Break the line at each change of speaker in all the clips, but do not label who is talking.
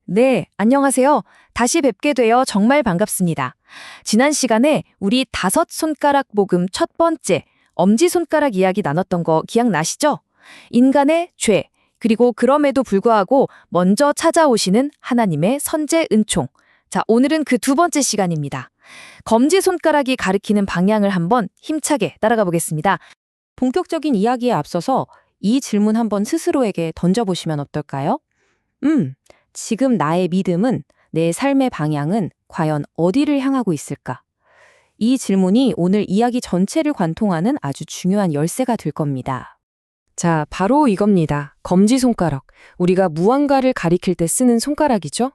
네, 안녕하세요. 다시 뵙게 되어 정말 반갑습니다. 지난 시간에 우리 다섯 손가락 복음 첫 번째, 엄지손가락 이야기 나눴던 거 기억나시죠? 인간의 죄, 그리고 그럼에도 불구하고 먼저 찾아오시는 하나님의 선제 은총. 자, 오늘은 그 두 번째 시간입니다. 검지손가락이 가리키는 방향을 한번 힘차게 따라가 보겠습니다. 본격적인 이야기에 앞서서 이 질문 한번 스스로에게 던져보시면 어떨까요? 지금 나의 믿음은, 내 삶의 방향은 과연 어디를 향하고 있을까? 이 질문이 오늘 이야기 전체를 관통하는 아주 중요한 열쇠가 될 겁니다. 자, 바로 이겁니다. 검지손가락. 우리가 무언가를 가리킬 때 쓰는 손가락이죠?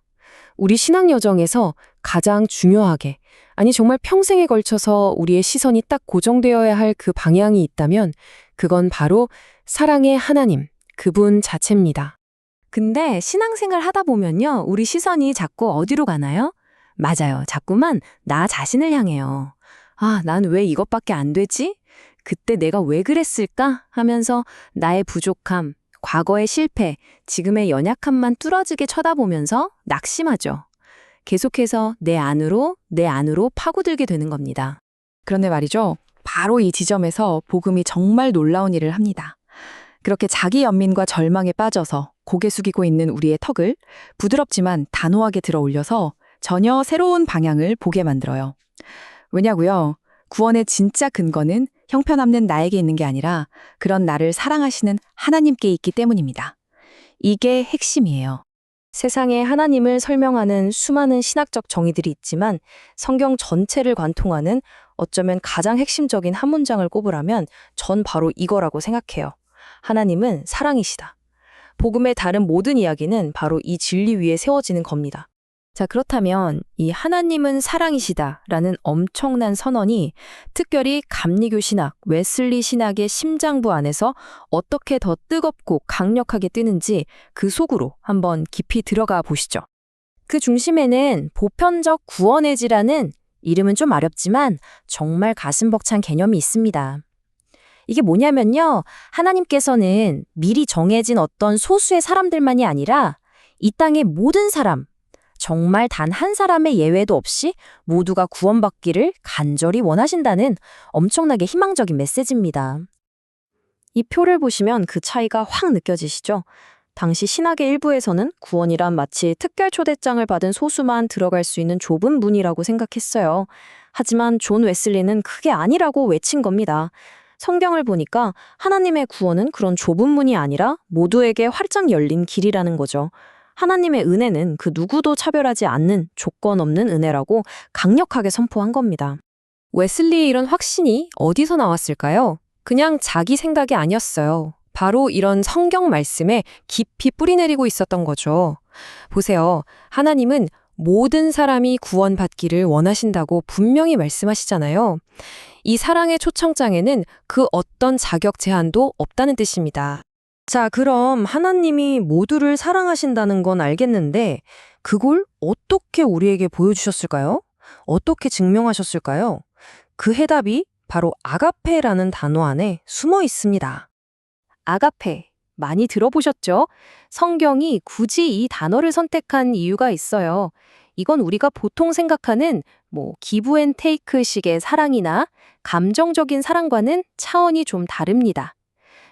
우리 신앙 여정에서 가장 중요하게, 아니 정말 평생에 걸쳐서 우리의 시선이 딱 고정되어야 할 그 방향이 있다면 그건 바로 사랑의 하나님, 그분 자체입니다. 근데 신앙생활 하다 보면요, 우리 시선이 자꾸 어디로 가나요? 맞아요. 자꾸만 나 자신을 향해요. 아, 난 왜 이것밖에 안 되지? 그때 내가 왜 그랬을까? 하면서 나의 부족함, 과거의 실패, 지금의 연약함만 뚫어지게 쳐다보면서 낙심하죠. 계속해서 내 안으로 파고들게 되는 겁니다. 그런데 말이죠. 바로 이 지점에서 복음이 정말 놀라운 일을 합니다. 그렇게 자기 연민과 절망에 빠져서 고개 숙이고 있는 우리의 턱을 부드럽지만 단호하게 들어 올려서 전혀 새로운 방향을 보게 만들어요. 왜냐고요? 구원의 진짜 근거는 형편없는 나에게 있는 게 아니라 그런 나를 사랑하시는 하나님께 있기 때문입니다. 이게 핵심이에요. 세상에 하나님을 설명하는 수많은 신학적 정의들이 있지만 성경 전체를 관통하는 어쩌면 가장 핵심적인 한 문장을 꼽으라면 전 바로 이거라고 생각해요. 하나님은 사랑이시다. 복음의 다른 모든 이야기는 바로 이 진리 위에 세워지는 겁니다. 자, 그렇다면 이 하나님은 사랑이시다라는 엄청난 선언이 특별히 감리교 신학, 웨슬리 신학의 심장부 안에서 어떻게 더 뜨겁고 강력하게 뜨는지 그 속으로 한번 깊이 들어가 보시죠. 그 중심에는 보편적 구원의 지라는, 이름은 좀 어렵지만 정말 가슴 벅찬 개념이 있습니다. 이게 뭐냐면요, 하나님께서는 미리 정해진 어떤 소수의 사람들만이 아니라 이 땅의 모든 사람, 정말 단 한 사람의 예외도 없이 모두가 구원받기를 간절히 원하신다는 엄청나게 희망적인 메시지입니다. 이 표를 보시면 그 차이가 확 느껴지시죠? 당시 신학의 일부에서는 구원이란 마치 특별 초대장을 받은 소수만 들어갈 수 있는 좁은 문이라고 생각했어요. 하지만 존 웨슬리는 그게 아니라고 외친 겁니다. 성경을 보니까 하나님의 구원은 그런 좁은 문이 아니라 모두에게 활짝 열린 길이라는 거죠. 하나님의 은혜는 그 누구도 차별하지 않는 조건 없는 은혜라고 강력하게 선포한 겁니다. 웨슬리의 이런 확신이 어디서 나왔을까요? 그냥 자기 생각이 아니었어요. 바로 이런 성경 말씀에 깊이 뿌리내리고 있었던 거죠. 보세요. 하나님은 모든 사람이 구원받기를 원하신다고 분명히 말씀하시잖아요. 이 사랑의 초청장에는 그 어떤 자격 제한도 없다는 뜻입니다. 자, 그럼 하나님이 모두를 사랑하신다는 건 알겠는데 그걸 어떻게 우리에게 보여주셨을까요? 어떻게 증명하셨을까요? 그 해답이 바로 아가페라는 단어 안에 숨어 있습니다. 아가페, 많이 들어보셨죠? 성경이 굳이 이 단어를 선택한 이유가 있어요. 이건 우리가 보통 생각하는 기브 앤 테이크식의 사랑이나 감정적인 사랑과는 차원이 좀 다릅니다.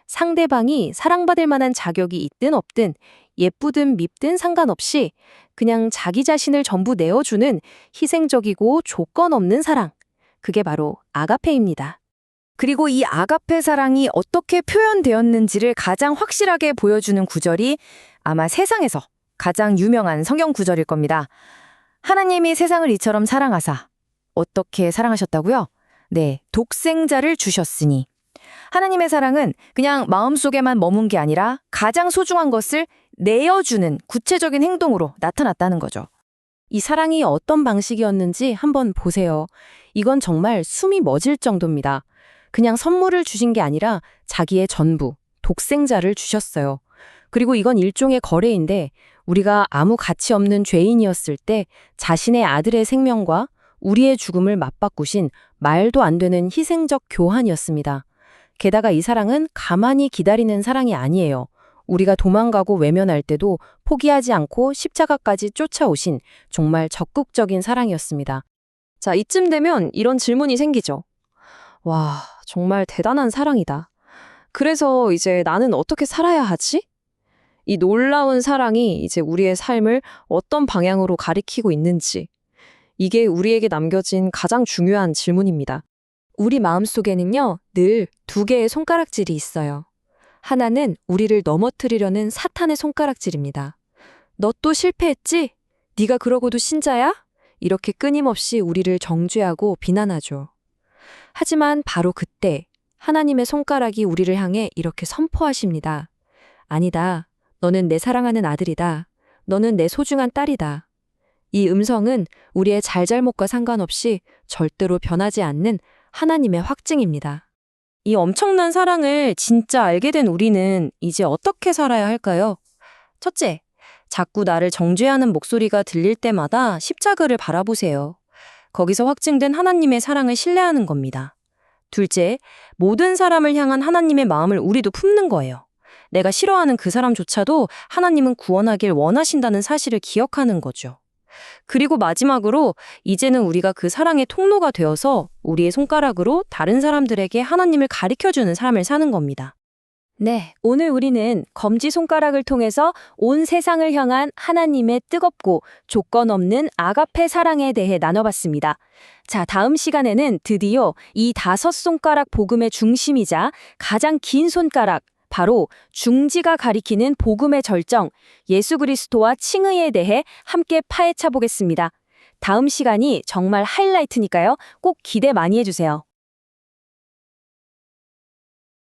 상대방이 사랑받을 만한 자격이 있든 없든, 예쁘든 밉든 상관없이 그냥 자기 자신을 전부 내어주는 희생적이고 조건 없는 사랑. 그게 바로 아가페입니다. 그리고 이 아가페 사랑이 어떻게 표현되었는지를 가장 확실하게 보여주는 구절이 아마 세상에서 가장 유명한 성경 구절일 겁니다. 하나님이 세상을 이처럼 사랑하사. 어떻게 사랑하셨다고요? 네, 독생자를 주셨으니. 하나님의 사랑은 그냥 마음속에만 머문 게 아니라 가장 소중한 것을 내어주는 구체적인 행동으로 나타났다는 거죠. 이 사랑이 어떤 방식이었는지 한번 보세요. 이건 정말 숨이 멎을 정도입니다. 그냥 선물을 주신 게 아니라 자기의 전부, 독생자를 주셨어요. 그리고 이건 일종의 거래인데 우리가 아무 가치 없는 죄인이었을 때 자신의 아들의 생명과 우리의 죽음을 맞바꾸신 말도 안 되는 희생적 교환이었습니다. 게다가 이 사랑은 가만히 기다리는 사랑이 아니에요.
우리가 도망가고 외면할 때도 포기하지 않고 십자가까지 쫓아오신 정말 적극적인 사랑이었습니다.
자, 이쯤 되면 이런 질문이 생기죠. 와, 정말 대단한 사랑이다. 그래서 이제 나는 어떻게 살아야 하지? 이 놀라운 사랑이 이제 우리의 삶을 어떤 방향으로 가리키고 있는지, 이게 우리에게 남겨진 가장 중요한 질문입니다. 우리 마음속에는요, 늘 두 개의 손가락질이 있어요. 하나는 우리를 넘어뜨리려는 사탄의 손가락질입니다. 너 또 실패했지? 네가 그러고도 신자야? 이렇게 끊임없이 우리를 정죄하고 비난하죠. 하지만 바로 그때 하나님의 손가락이 우리를 향해 이렇게 선포하십니다. 아니다. 너는 내 사랑하는 아들이다. 너는 내 소중한 딸이다. 이 음성은 우리의 잘잘못과 상관없이 절대로 변하지 않는 하나님의 확증입니다. 이 엄청난 사랑을 진짜 알게 된 우리는 이제 어떻게 살아야 할까요? 첫째, 자꾸 나를 정죄하는 목소리가 들릴 때마다 십자가를 바라보세요. 거기서 확증된 하나님의 사랑을 신뢰하는 겁니다. 둘째, 모든 사람을 향한 하나님의 마음을 우리도 품는 거예요. 내가 싫어하는 그 사람조차도 하나님은 구원하길 원하신다는 사실을 기억하는 거죠. 그리고 마지막으로 이제는 우리가 그 사랑의 통로가 되어서 우리의 손가락으로 다른 사람들에게 하나님을 가르쳐주는 삶을 사는 겁니다. 네, 오늘 우리는 검지손가락을 통해서 온 세상을 향한 하나님의 뜨겁고 조건 없는 아가페 사랑에 대해 나눠봤습니다. 자, 다음 시간에는 드디어 이 5손가락 복음의 중심이자 가장 긴 손가락, 바로 중지가 가리키는 복음의 절정, 예수 그리스도와 칭의에 대해 함께 파헤쳐 보겠습니다. 다음 시간이 정말 하이라이트니까요. 꼭 기대 많이 해주세요.